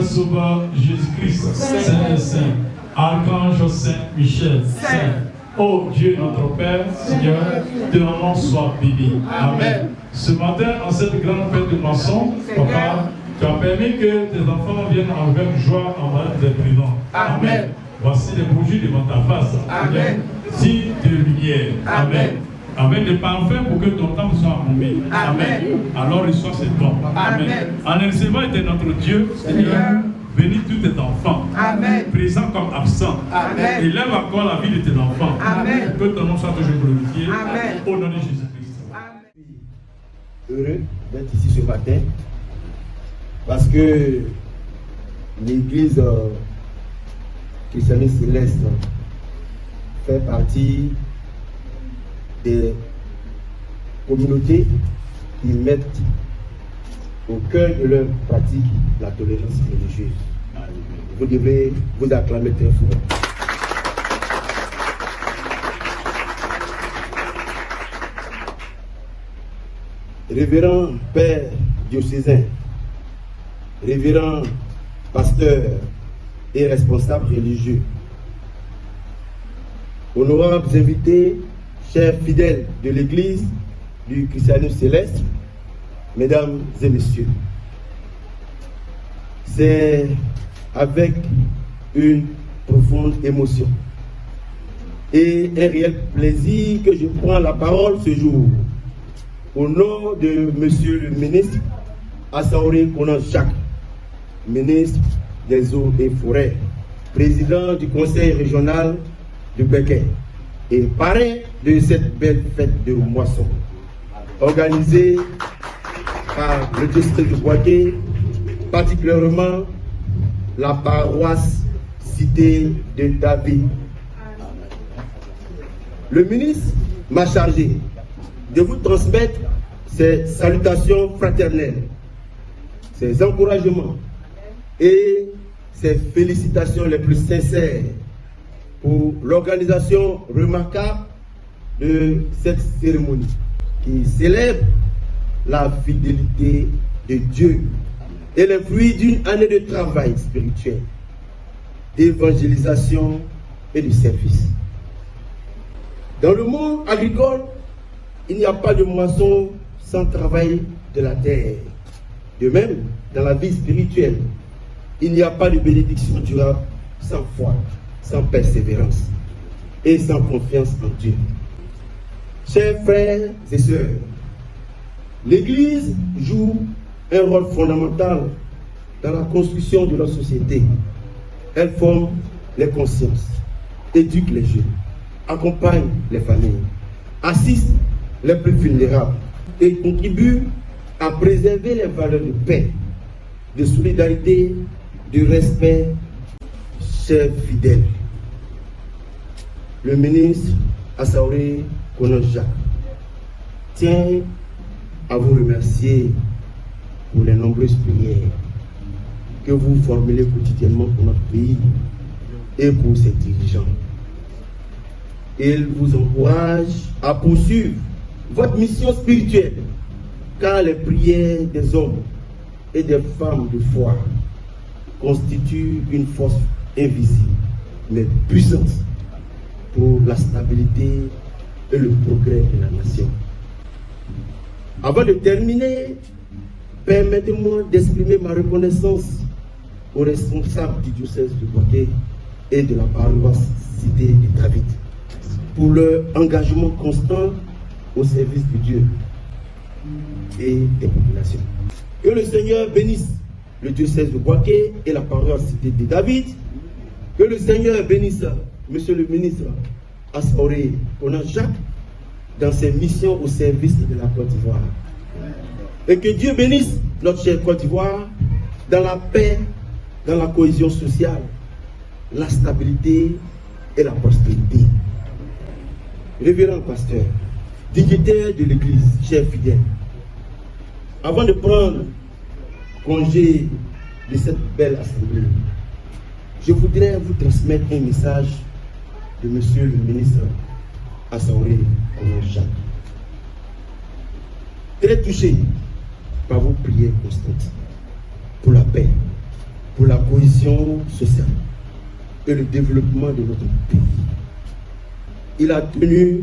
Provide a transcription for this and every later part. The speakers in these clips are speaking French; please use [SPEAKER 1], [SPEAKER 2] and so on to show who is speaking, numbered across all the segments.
[SPEAKER 1] Sauveur Jésus-Christ, Saint des Saints, Archange Saint-Michel, Saint, ô Dieu notre Père, Seigneur, ton nom soit béni. Amen. Ce matin, en cette grande fête de moisson, Papa, tu as permis que tes enfants viennent avec joie en bas des prisons. Amen. Voici les bougies devant ta face. Amen. Si de lumière. Amen. Avec des parfums pour que ton temps soit embaumé. Amen. Alors reçois ces dons. Amen. En recevant était notre Dieu, Seigneur. Bénis tous tes enfants, Amen. Présents comme absents. Amen. Élève encore la vie de tes enfants. Amen. Que ton nom soit toujours glorifié. Amen. Au nom de Jésus-Christ.
[SPEAKER 2] Heureux d'être ici ce matin parce que l'église chrétienne céleste fait partie des communautés qui mettent au cœur de leur pratique la tolérance religieuse. Vous devez vous acclamer très fort. Révérend Père diocésain, révérend pasteur et responsable religieux, honorables invités, chers fidèles de l'Église du christianisme céleste, mesdames et messieurs, c'est avec une profonde émotion et un réel plaisir que je prends la parole ce jour au nom de Monsieur le ministre Assaouré Konan Jacques, ministre des Eaux et Forêts, président du conseil régional de Béquet et parrain de cette belle fête de moisson organisée par le district de Boaké, particulièrement la paroisse Cité de David. Le ministre m'a chargé de vous transmettre ses salutations fraternelles, ses encouragements et ses félicitations les plus sincères pour l'organisation remarquable de cette cérémonie qui célèbre la fidélité de Dieu et le fruit d'une année de travail spirituel, d'évangélisation et de service. Dans le monde agricole, il n'y a pas de moisson sans travail de la terre. De même, dans la vie spirituelle, il n'y a pas de bénédiction durable sans foi, sans persévérance et sans confiance en Dieu. Chers frères et sœurs, l'Église joue un rôle fondamental dans la construction de la société. Elle forme les consciences, éduque les jeunes, accompagne les familles, assiste les plus vulnérables et contribue à préserver les valeurs de paix, de solidarité, de respect. Chers fidèles, le ministre Assaoré Konon-Jacques tient à vous remercier pour les nombreuses prières que vous formulez quotidiennement pour notre pays et pour ses dirigeants. Il vous encourage à poursuivre votre mission spirituelle, car les prières des hommes et des femmes de foi constituent une force invisible, mais puissante pour la stabilité et le progrès de la nation. Avant de terminer, permettez-moi d'exprimer ma reconnaissance aux responsables du diocèse de Bouaké et de la paroisse Cité de David pour leur engagement constant au service de Dieu et des populations. Que le Seigneur bénisse le diocèse de Bouaké et la paroisse Cité de David. Que le Seigneur bénisse Monsieur le ministre Assaoré Konon-Jacques dans ses missions au service de la Côte d'Ivoire. Et que Dieu bénisse notre chère Côte d'Ivoire dans la paix, dans la cohésion sociale, la stabilité et la prospérité. Révérend pasteur, dignitaire de l'Église, chers fidèles, avant de prendre congé de cette belle assemblée, je voudrais vous transmettre un message de Monsieur le ministre Assaoré Konon-Jacques. Très touché par vos prières constantes pour la paix, pour la cohésion sociale et le développement de notre pays. Il a tenu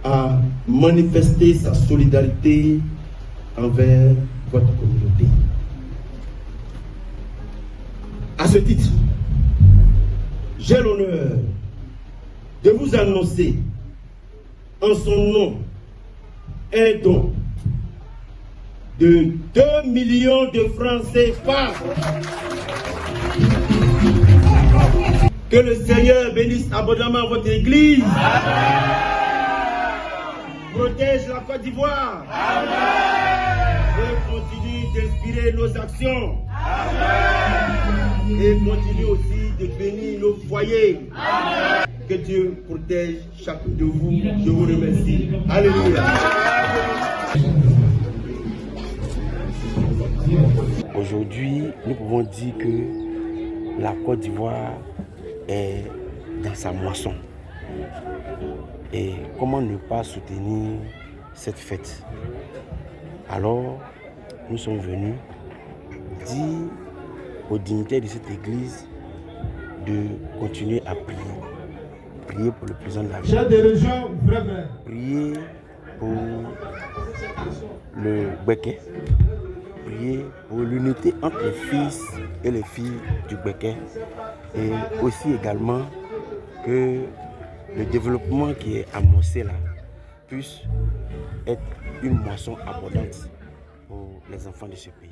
[SPEAKER 2] à manifester sa solidarité envers votre communauté. À ce titre, j'ai l'honneur de vous annoncer en son nom un don de 2 millions de francs CFA. Que le Seigneur bénisse abondamment votre Église. Protège la Côte d'Ivoire. Et continue d'inspirer nos actions. Et continue aussi de bénir nos foyers. Que Dieu protège chacun de vous. Je vous remercie. Alléluia.
[SPEAKER 3] Aujourd'hui, nous pouvons dire que la Côte d'Ivoire est dans sa moisson. Et comment ne pas soutenir cette fête? Alors, nous sommes venus dire aux dignitaires de cette église de continuer à prier. Prier pour le président de la République. Prier pour le Béquet. Prier pour l'unité entre les fils et les filles du Béquet. Et aussi également que le développement qui est amorcé là puisse être une moisson abondante pour les enfants de ce pays.